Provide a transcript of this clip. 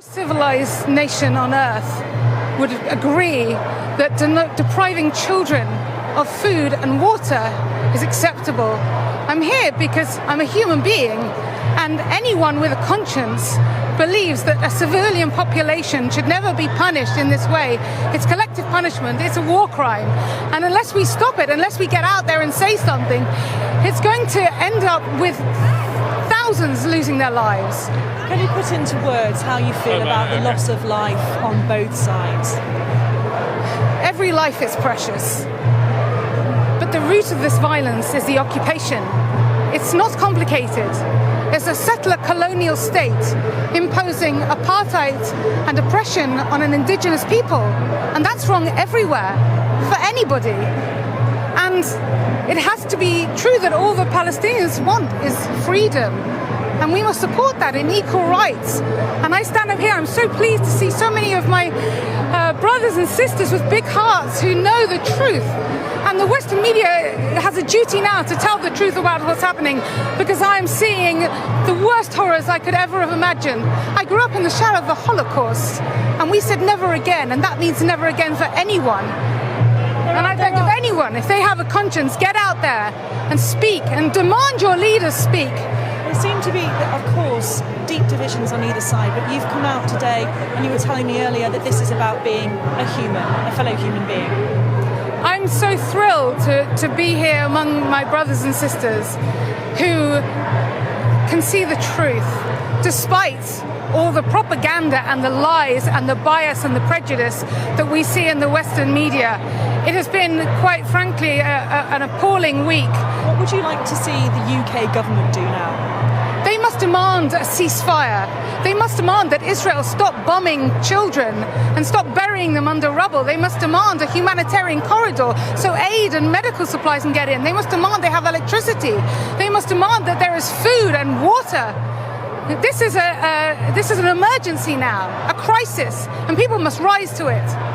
Civilized nation on earth would agree that depriving children of food and water is acceptable. I'm here because I'm a human being, and anyone with a conscience believes that a civilian population should never be punished in this way. It's collective punishment, it's a war crime. And unless we stop it, unless we get out there and say something, it's going to end up with thousands losing their lives. Can you put into words how you feel about the loss of life on both sides? Every life is precious. But the root of this violence is the occupation. It's not complicated. It's a settler colonial state imposing apartheid and oppression on an indigenous people. And that's wrong everywhere, for anybody. And it has to be true that all the Palestinians want is freedom. And we must support that in equal rights. And I stand up here, I'm so pleased to see so many of my brothers and sisters with big hearts who know the truth. And the Western media has a duty now to tell the truth about what's happening, because I am seeing the worst horrors I could ever have imagined. I grew up in the shadow of the Holocaust, and we said never again, and that means never again for anyone. And I beg of anyone, if they have a conscience, get out there and speak and demand your leaders speak. There seem to be, of course, deep divisions on either side, but you've come out today and you were telling me earlier that this is about being a human, a fellow human being. I'm so thrilled to be here among my brothers and sisters who can see the truth, despite all the propaganda and the lies and the bias and the prejudice that we see in the Western media. It has been, quite frankly, an appalling week. What would you like to see the UK government do now? They must demand a ceasefire. They must demand that Israel stop bombing children and stop burying them under rubble. They must demand a humanitarian corridor so aid and medical supplies can get in. They must demand they have electricity. They must demand that there is food and water. This is an emergency now, a crisis, and people must rise to it.